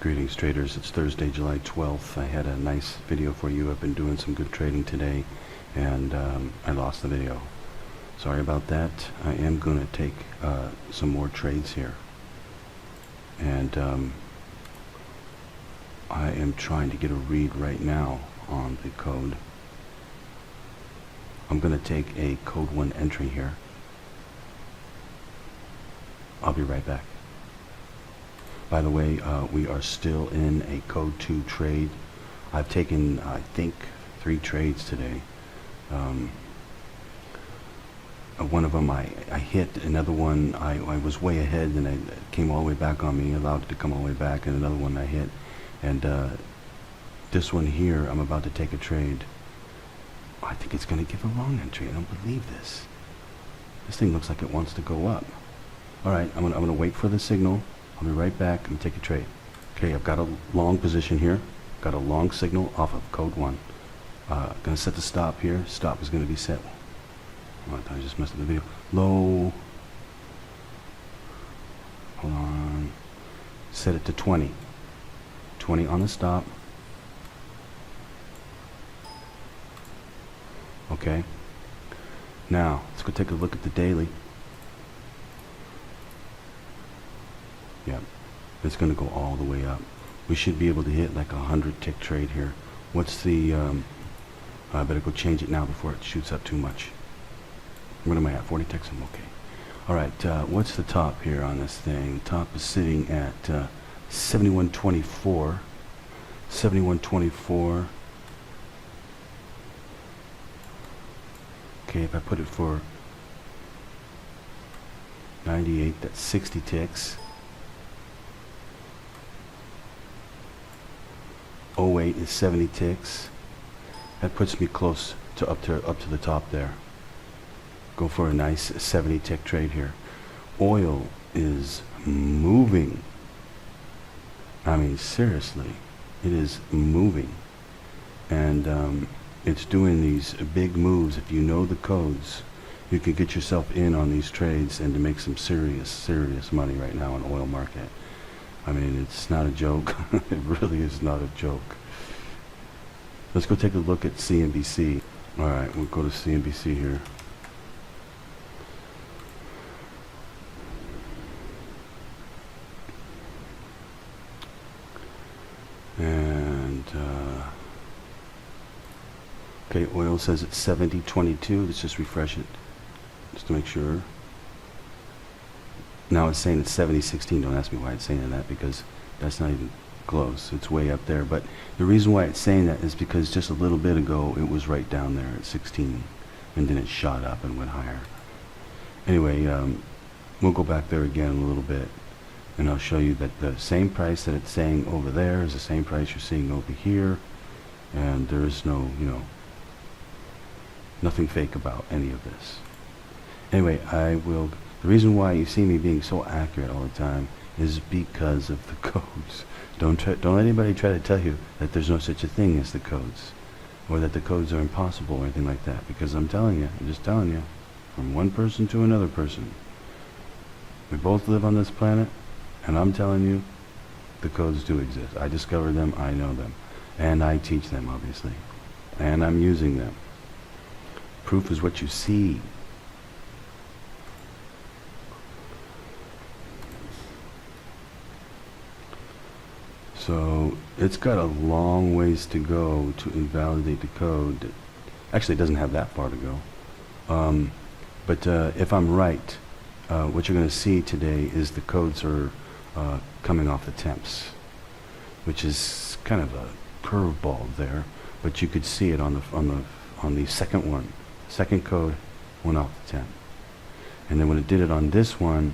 Greetings traders, it's Thursday, July 12th. I had a nice video for you. I've been doing some good trading today and I lost the video. Sorry about that. I am going to take some more trades here. And I am trying to get a read right now on the code. I'm going to take a code 1 entry here. I'll be right back. By the way, we are still in a code 2 trade. I've taken, I think, 3 trades today. One of them I hit, another one I was way ahead and it came all the way back on me, allowed it to come all the way back, and another one I hit. And this one here, I'm about to take a trade. I think it's going to give a wrong entry. I don't believe this. This thing looks like it wants to go up. Alright, I'm gonna wait for the signal. I'll be right back and take a trade. Okay, I've got a long position here. Got a long signal off of code 1. Gonna set the stop here. Stop is gonna be set. Oh, I thought I just messed up the video. Low. Hold on. Set it to 20. 20 on the stop. Okay. Now, let's go take a look at the daily. Yep, it's going to go all the way up. We should be able to hit like a 100 tick trade here. What's the, I better go change it now before it shoots up too much. What am I at, 40 ticks? I'm okay. Alright, what's the top here on this thing? The top is sitting at 71.24. 71.24. Okay, if I put it for 98, that's 60 ticks. 08 is 70 ticks. That puts me close to up to the top there. Go for a nice 70 tick trade here. Oil is moving. I mean, seriously, it is moving, and it's doing these big moves. If you know the codes, you can get yourself in on these trades and to make some serious money right now in the oil market. I mean, it's not a joke. It really is not a joke. Let's go take a look at CNBC. Alright, we'll go to CNBC here. And, okay, oil says it's 70.22. Let's just refresh it, just to make sure. Now it's saying it's 70.16. Don't ask me why it's saying that, because that's not even close. It's way up there. But the reason why it's saying that is because just a little bit ago it was right down there at 16, and then it shot up and went higher. Anyway, we'll go back there again a little bit, and I'll show you that the same price that it's saying over there is the same price you're seeing over here, and there is no, nothing fake about any of this. Anyway, the reason why you see me being so accurate all the time is because of the codes. Don't let anybody try to tell you that there's no such a thing as the codes, or that the codes are impossible or anything like that, because I'm just telling you, from one person to another person. We both live on this planet, and I'm telling you, the codes do exist. I discovered them, I know them, and I teach them, obviously, and I'm using them. Proof is what you see. So it's got a long ways to go to invalidate the code. Actually, it doesn't have that far to go. But if I'm right, what you're going to see today is the codes are coming off the temps, which is kind of a curveball there. But you could see it on the second one. Second code went off the temp, and then when it did it on this one,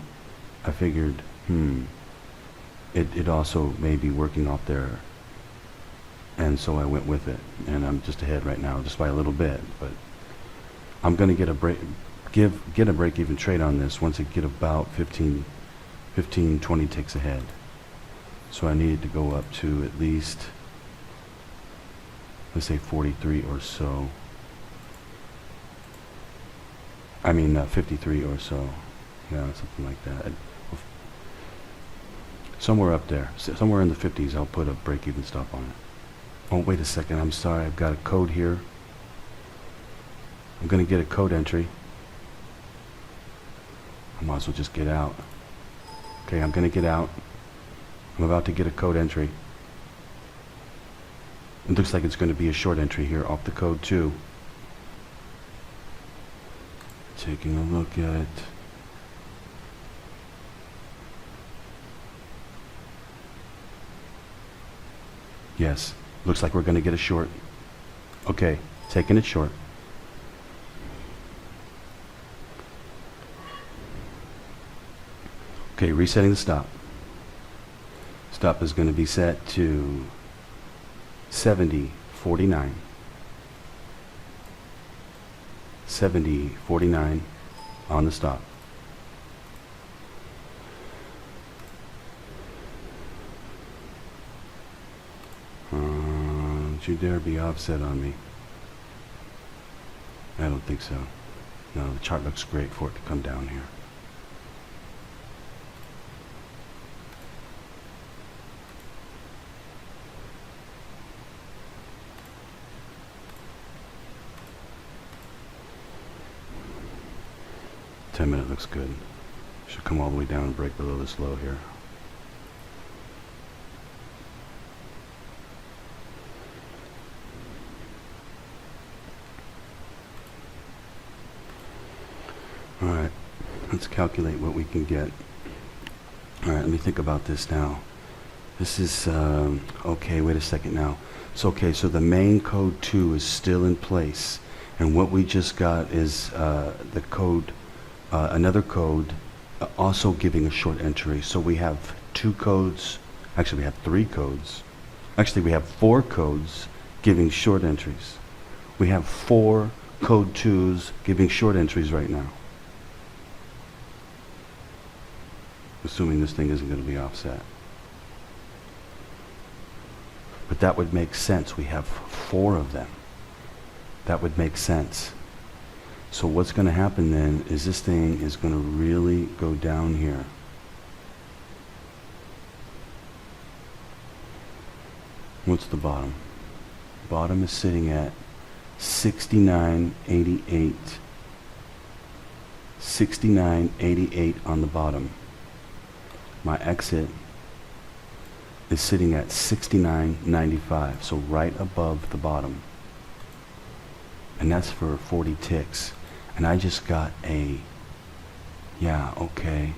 I figured, It also may be working off there, and so I went with it, and I'm just ahead right now, just by a little bit. But I'm going to get a break-even trade on this once I get about 15, 20 ticks ahead. So I needed to go up to at least, let's say 43 or so. I mean 53 or so. Yeah, something like that. Somewhere up there, somewhere in the 50s, I'll put a break-even stop on it. Oh, wait a second, I'm sorry, I've got a code here. I'm going to get a code entry. I might as well just get out. Okay, I'm going to get out. I'm about to get a code entry. It looks like it's going to be a short entry here off the code too. Taking a look at... Yes, looks like we're going to get a short. Okay, taking it short. Okay, resetting the stop. Stop is going to be set to 70.49. 70.49 on the stop. Don't you dare be offset on me. I don't think so. No, the chart looks great for it to come down here. $10-minute looks good. Should come all the way down and break below this low here. Alright, let's calculate what we can get. Alright, let me think about this now. This is, okay, wait a second now. So, okay, so the main code 2 is still in place. And what we just got is the code, another code also giving a short entry. So we have 2 codes, actually we have 3 codes. Actually we have 4 codes giving short entries. We have 4 code 2s giving short entries right now. Assuming this thing isn't going to be offset. But that would make sense. We have 4 of them. That would make sense. So what's going to happen then is this thing is going to really go down here. What's the bottom? Bottom is sitting at 69.88. 69.88 on the bottom. My exit is sitting at 69.95, so right above the bottom. And that's for 40 ticks. And I just got a, yeah, okay.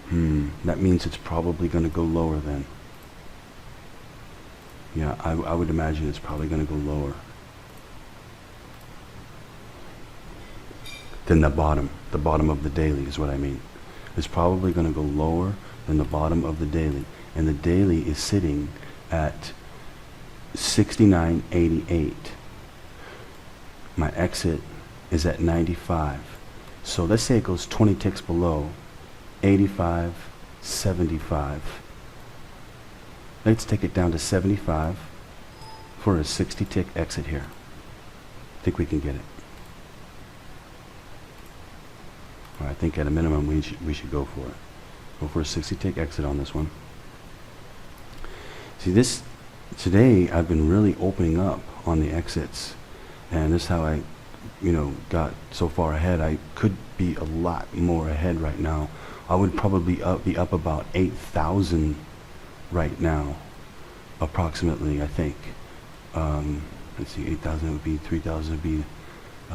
That means it's probably going to go lower then. Yeah, I would imagine it's probably going to go lower than the bottom of the daily is what I mean. It's probably going to go lower than the bottom of the daily. And the daily is sitting at 69.88. My exit is at 95. So let's say it goes 20 ticks below, 85.75. Let's take it down to 75 for a 60 tick exit here. I think we can get it. I think at a minimum we should go for it. Go for a 60 tick exit on this one. See, this today I've been really opening up on the exits, and this is how I, got so far ahead. I could be a lot more ahead right now. I would probably be up about 8,000 right now, approximately. I think. Let's see, 8,000 would be 3,000 would be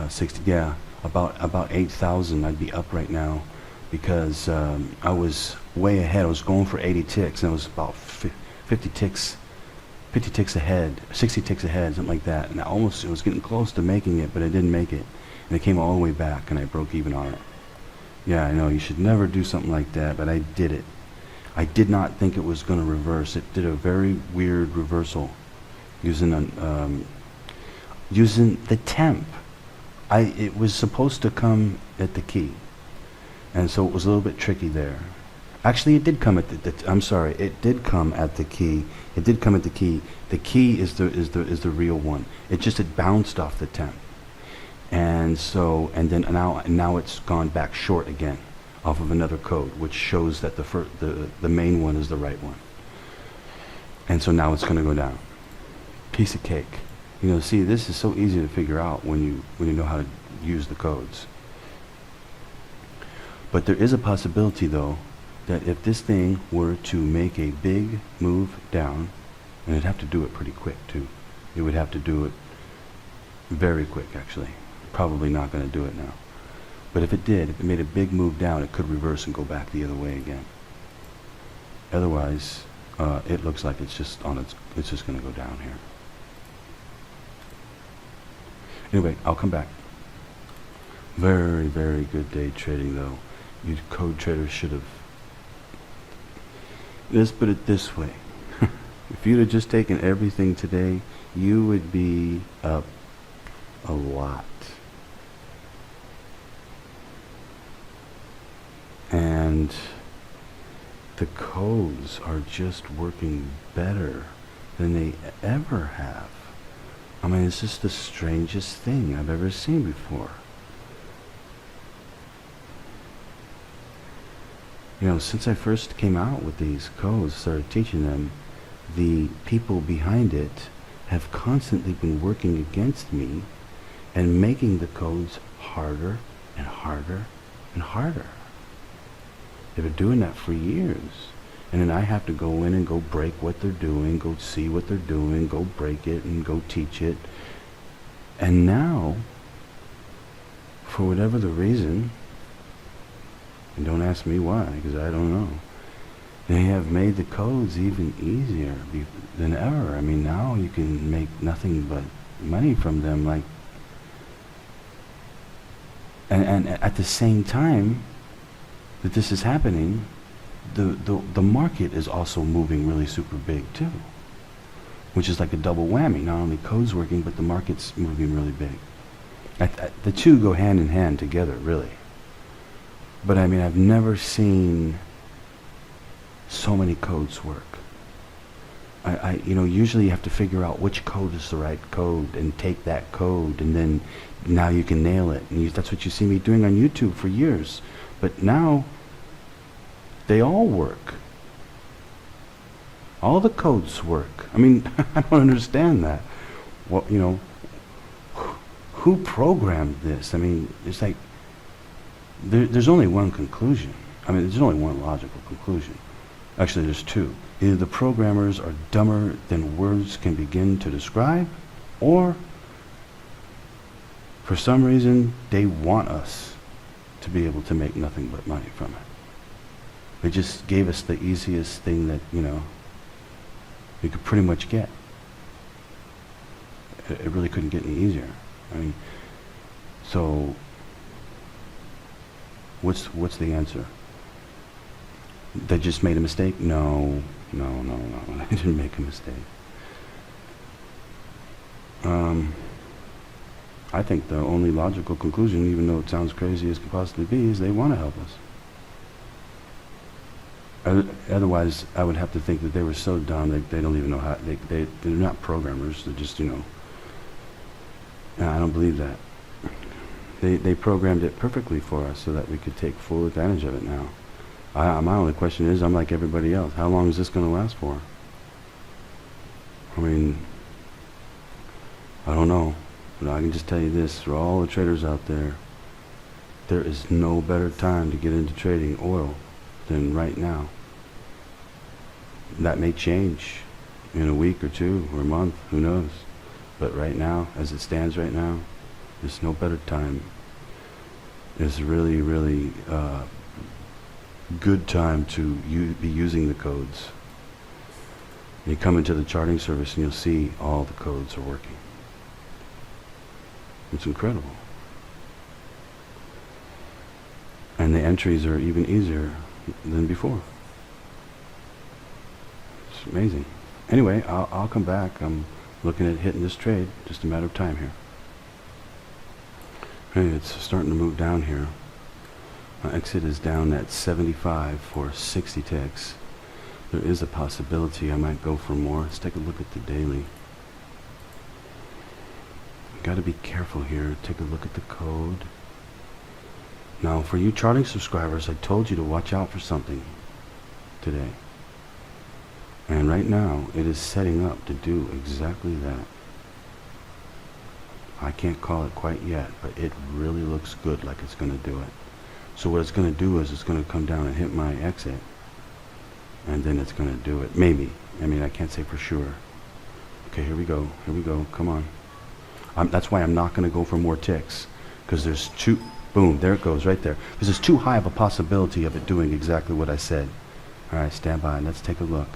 60. Yeah. About 8,000 I'd be up right now because I was way ahead. I was going for 80 ticks and I was about 50 ticks ahead, 60 ticks ahead, something like that. And it was getting close to making it, but I didn't make it. And it came all the way back and I broke even on it. Yeah, I know, you should never do something like that, but I did it. I did not think it was going to reverse. It did a very weird reversal using the temp. It was supposed to come at the key, and so it was a little bit tricky there. Actually, it did come at I'm sorry, it did come at the key. It did come at the key. The key is the real one. It bounced off the temp, and then now it's gone back short again. off of another code, which shows that the main one is the right one. And so now it's going to go down. Piece of cake. You know, see, this is so easy to figure out when you know how to use the codes. But there is a possibility, though, that if this thing were to make a big move down, and it'd have to do it pretty quick, too. It would have to do it very quick, actually. Probably not going to do it now. But if it did, if it made a big move down, it could reverse and go back the other way again. Otherwise, it looks like it's just going to go down here. Anyway, I'll come back. Very, very good day trading, though. You code traders should have. Let's put it this way. If you'd have just taken everything today, you would be up a lot. And the codes are just working better than they ever have. I mean, it's just the strangest thing I've ever seen before. You know, since I first came out with these codes, started teaching them, the people behind it have constantly been working against me and making the codes harder and harder and harder. They've been doing that for years. And then I have to go in and go break what they're doing, go see what they're doing, go break it and go teach it. And now, for whatever the reason, and don't ask me why, because I don't know, they have made the codes even easier than ever. I mean, now you can make nothing but money from them, like, and at the same time that this is happening, the market is also moving really super big too, which is like a double whammy. Not only codes working, but the market's moving really big. The two go hand in hand together, really. But I mean, I've never seen so many codes work. You know, usually you have to figure out which code is the right code and take that code, and then now you can nail it. And that's what you see me doing on YouTube for years. But now, they all work. All the codes work. I mean, I don't understand that. Well, you know, who programmed this? I mean, it's like, there's only one conclusion. I mean, there's only one logical conclusion. Actually, there's two. Either the programmers are dumber than words can begin to describe, or for some reason, they want us to be able to make nothing but money from it. They just gave us the easiest thing that, you know, we could pretty much get. It really couldn't get any easier. I mean, so what's the answer? They just made a mistake? No. They didn't make a mistake. I think the only logical conclusion, even though it sounds crazy as can possibly be, is they want to help us. Otherwise, I would have to think that they were so dumb they don't even know how. They're not programmers. They're just, you know. I don't believe that. They programmed it perfectly for us so that we could take full advantage of it now. My only question is, I'm like everybody else. How long is this going to last for? I mean, I don't know. But I can just tell you this, for all the traders out there, there is no better time to get into trading oil than right now. That may change in a week or two or a month, who knows. But right now, as it stands right now, there's no better time. It's really, really good time to be using the codes. You come into the charting service and you'll see all the codes are working. It's incredible. And the entries are even easier than before. It's amazing. Anyway, I'll come back. I'm looking at hitting this trade. Just a matter of time here. Hey, it's starting to move down here. My exit is down at 75 for 60 ticks. There is a possibility I might go for more. Let's take a look at the daily. Got to be careful here. Take a look at the code. Now, for you charting subscribers, I told you to watch out for something today. And right now, it is setting up to do exactly that. I can't call it quite yet, but it really looks good like it's going to do it. So what it's going to do is it's going to come down and hit my exit. And then it's going to do it. Maybe. I mean, I can't say for sure. Okay, here we go. Here we go. Come on. That's why I'm not going to go for more ticks. Because there's two... Boom, there it goes right there. Because there's too high of a possibility of it doing exactly what I said. All right, stand by. Let's take a look.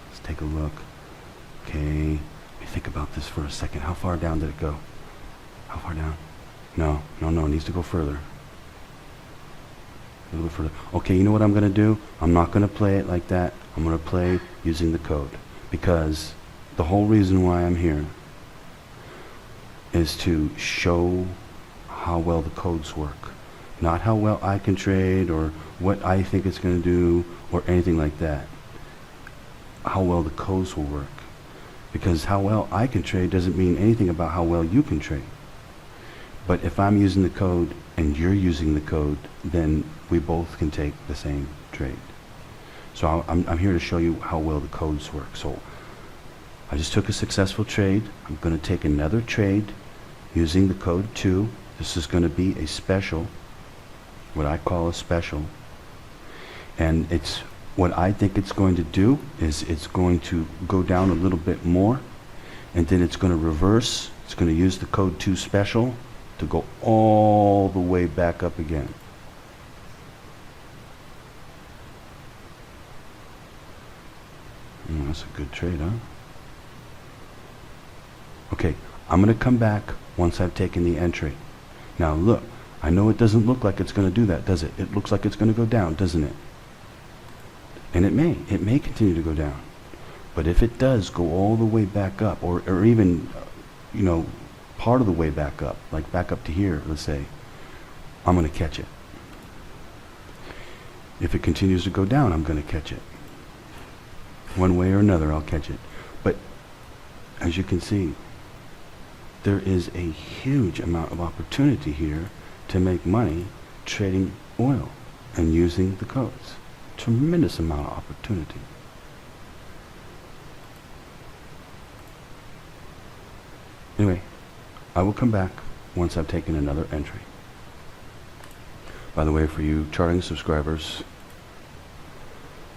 Let's take a look. Okay. Let me think about this for a second. How far down did it go? How far down? No. It needs to go further. A little bit further. Okay, you know what I'm going to do? I'm not going to play it like that. I'm going to play using the code. Because the whole reason why I'm here is to show how well the codes work. Not how well I can trade or what I think it's going to do or anything like that. How well the codes will work. Because how well I can trade doesn't mean anything about how well you can trade. But if I'm using the code and you're using the code, then we both can take the same trade. So I'm here to show you how well the codes work. So I just took a successful trade. I'm going to take another trade using the code 2. This is going to be a special, what I call a special. And it's what I think it's going to do is it's going to go down a little bit more, and then it's going to reverse. It's going to use the code 2 special to go all the way back up again. That's a good trade, huh? Okay, I'm going to come back once I've taken the entry. Now look, I know it doesn't look like it's going to do that, does it? It looks like it's going to go down, doesn't it? And it may continue to go down. But if it does go all the way back up, or even, part of the way back up, like back up to here, let's say, I'm going to catch it. If it continues to go down, I'm going to catch it. One way or another, I'll catch it. But as you can see, there is a huge amount of opportunity here to make money trading oil and using the codes. Tremendous amount of opportunity. Anyway, I will come back once I've taken another entry. By the way, for you charting subscribers,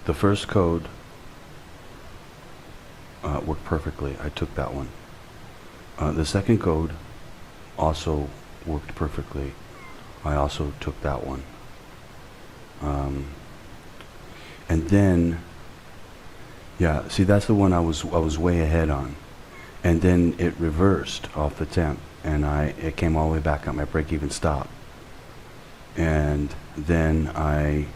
the first code worked perfectly. I took that one. The second code also worked perfectly. I also took that one. And then, yeah, see, that's the one I was way ahead on. And then it reversed off the temp, and it came all the way back up my break-even stop. And then I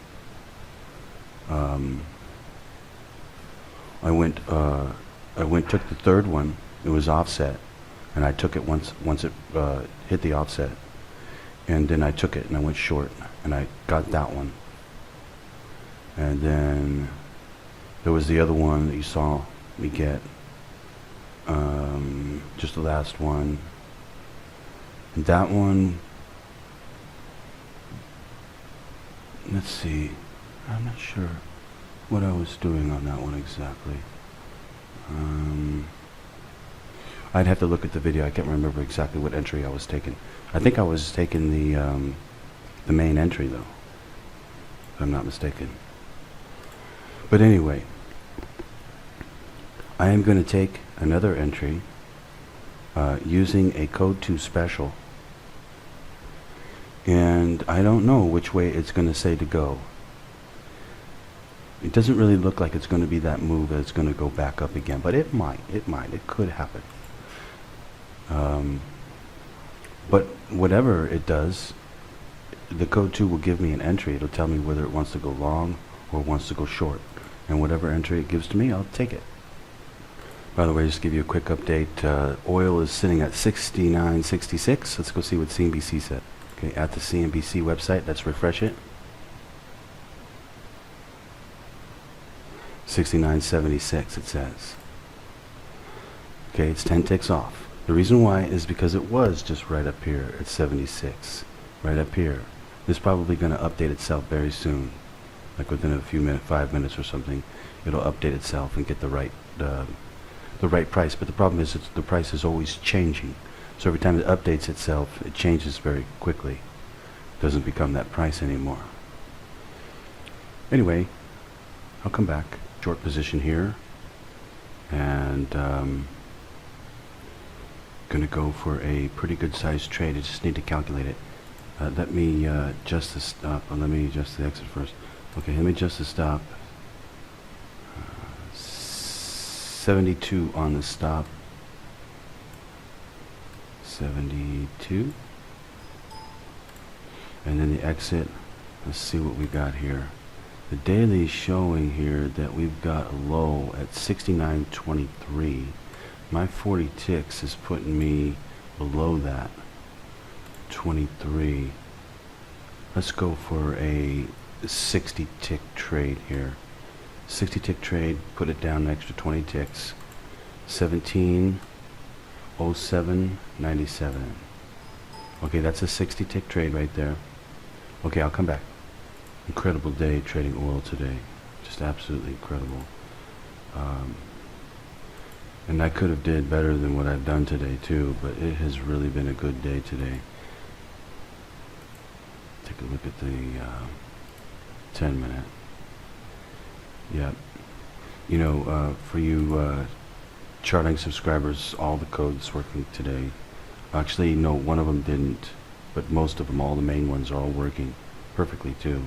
took the third one. It was offset, and I took it once it hit the offset, and then I took it and I went short, and I got that one. And then there was the other one that you saw me get, just the last one. And that one, let's see, I'm not sure what I was doing on that one exactly. I'd have to look at the video. I can't remember exactly what entry I was taking. I think I was taking the main entry though, if I'm not mistaken. But anyway, I am going to take another entry using a code 2 special, and I don't know which way it's going to say to go. It doesn't really look like it's going to be that move that it's going to go back up again, but it could happen. But whatever it does, the code 2 will give me an entry. It'll tell me whether it wants to go long or wants to go short. And whatever entry it gives to me, I'll take it. By the way, just to give you a quick update, oil is sitting at 69.66. Let's go see what CNBC said. Okay, at the CNBC website, let's refresh it. 69.76 it says. Okay, it's 10 ticks off. The reason why is because it was just right up here at 76. right up here. This is probably going to update itself very soon, like within a few minutes, 5 minutes or something. It'll update itself and get the right price. But the problem is the price is always changing. So every time it updates itself, it changes very quickly. It doesn't become that price anymore. Anyway, I'll come back. Short position here. And going to go for a pretty good sized trade. I just need to calculate it. Let me adjust the stop. Let me adjust the exit first. Okay, let me adjust the stop. 72 on the stop. 72. And then the exit. Let's see what we got here. The daily is showing here that we've got a low at 69.23. My 40 ticks is putting me below that. 23. Let's go for a 60 tick trade here. 60 tick trade, put it down an extra 20 ticks. 17.07.97. Okay, that's a 60 tick trade right there. Okay, I'll come back. Incredible day trading oil today. Just absolutely incredible. And I could have did better than what I've done today too, but it has really been a good day today. Take a look at the 10-minute. Yep. You know, for you charting subscribers, all the codes working today. Actually, no, one of them didn't, but most of them, all the main ones, are all working perfectly too.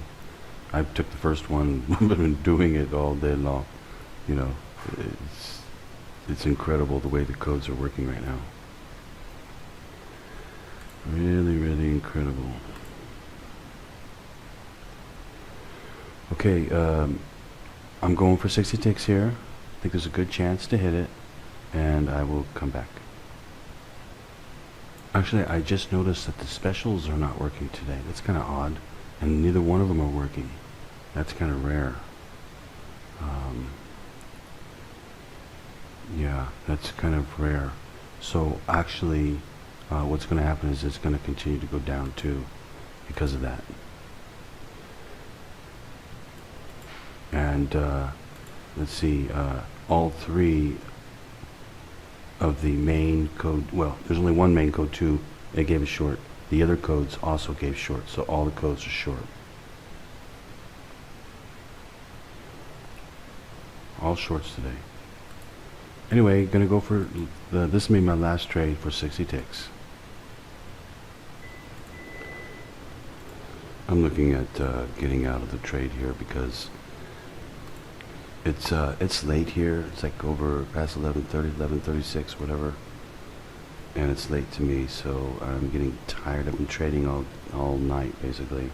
I took the first one, been doing it all day long. You know, it's incredible the way the codes are working right now. Really, really incredible. Okay, I'm going for 60 ticks here. I think there's a good chance to hit it, and I will come back. Actually, I just noticed that the specials are not working today. That's kind of odd, and neither one of them are working. That's kind of rare. Yeah, that's kind of rare. So actually, what's going to happen is it's going to continue to go down too because of that. And let's see, all three of the main code, well, there's only one main code too, they gave a short. The other codes also gave short, so all the codes are short. All shorts today. Anyway, gonna go for this will be my last trade for 60 ticks. I'm looking at getting out of the trade here because it's late here. It's like over past 11:30, 11:36, whatever, and it's late to me. So I'm getting tired. I've been trading all night basically,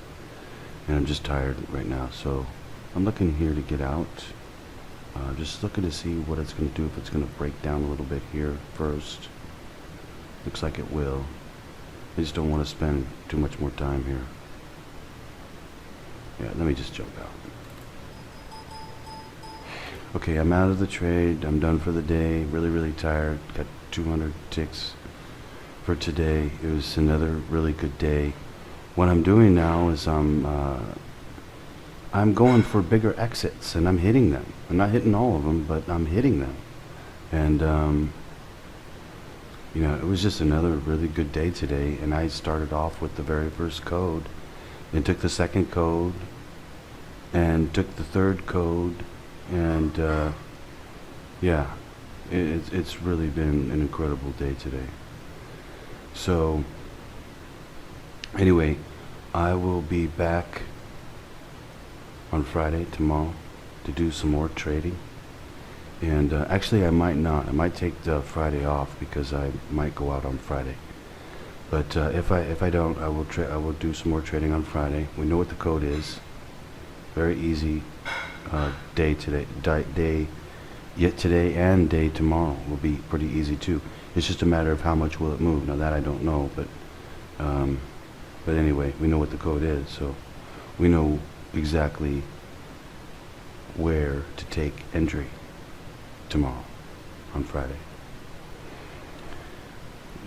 and I'm just tired right now. So I'm looking here to get out. Just looking to see what it's going to do, if it's going to break down a little bit here first. Looks like it will. I just don't want to spend too much more time here. Yeah, let me just jump out. Okay, I'm out of the trade. I'm done for the day. Really, really tired. Got 200 ticks for today. It was another really good day. What I'm doing now is I'm going for bigger exits, and I'm hitting them. I'm not hitting all of them, but I'm hitting them. And, you know, it was just another really good day today, and I started off with the very first code, and took the second code, and took the third code, and, yeah, it's really been an incredible day today. So, anyway, I will be back on Friday, tomorrow, to do some more trading. And actually I might not. I might take the Friday off because I might go out on Friday. But if I don't, I will do some more trading on Friday. We know what the code is. Very easy day today. Yet today and day tomorrow will be pretty easy too. It's just a matter of how much will it move. Now that I don't know, but anyway, we know what the code is, so we know exactly where to take entry tomorrow on Friday.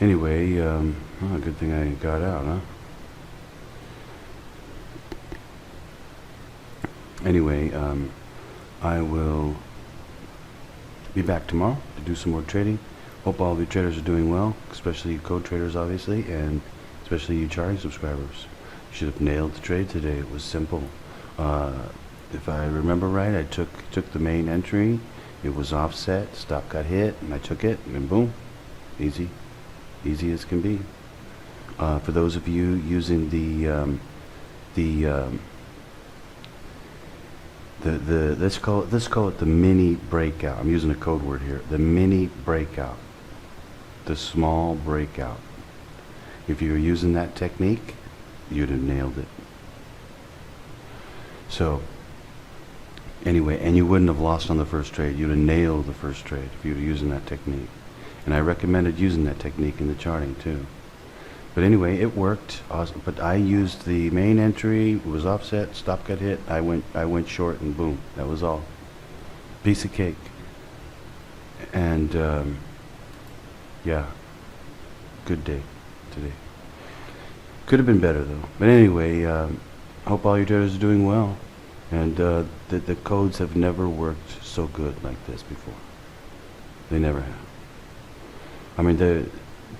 Anyway, well, good thing I got out, huh? Anyway, I will be back tomorrow to do some more trading. Hope all of you traders are doing well, especially you code traders, obviously, and especially you charting subscribers. You should have nailed the trade today. It was simple. If I remember right, I took the main entry. It was offset, stop got hit, and I took it, and boom, easy as can be. For those of you using let's call it the mini breakout. I'm using a code word here. The mini breakout, the small breakout. If you were using that technique, you'd have nailed it. So anyway, and you wouldn't have lost on the first trade. You'd have nailed the first trade if you were using that technique. And I recommended using that technique in the charting too. But anyway, it worked. Awesome. But I used the main entry. It was offset. Stop got hit. I went short, and boom, that was all. Piece of cake. And yeah, good day today. Could have been better though. But anyway, hope all your traders are doing well. And the codes have never worked so good like this before. They never have. I mean,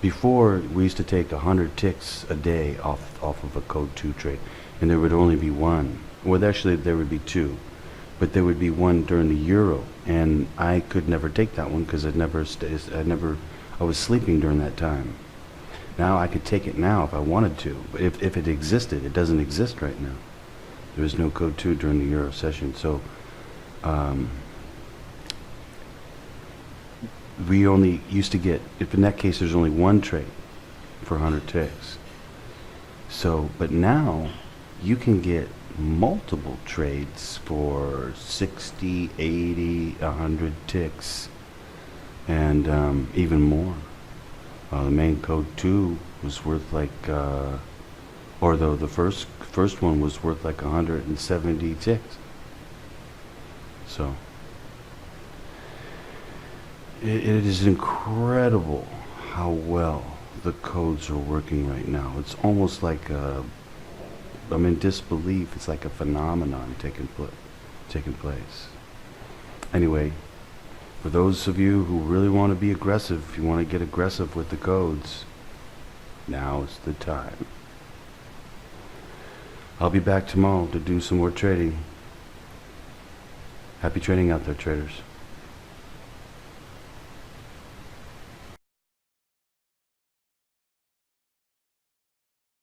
before we used to take 100 ticks a day off of a code 2 trade, and there would only be one. Well, actually there would be two, but there would be one during the euro, and I could never take that one because I was sleeping during that time. Now I could take it now if I wanted to, but if it existed. It doesn't exist right now. There is no code 2 during the euro session, so we only used to get, if in that case there's only one trade for 100 ticks. So, but now you can get multiple trades for 60, 80, 100 ticks, and even more. The main code 2 was worth like, or though the first one was worth like 170 ticks. So it is incredible how well the codes are working right now. It's almost like I'm in disbelief. It's like a phenomenon taking place. Anyway, for those of you who really want to be aggressive, if you want to get aggressive with the codes, now's the time. I'll be back tomorrow to do some more trading. Happy trading out there, traders.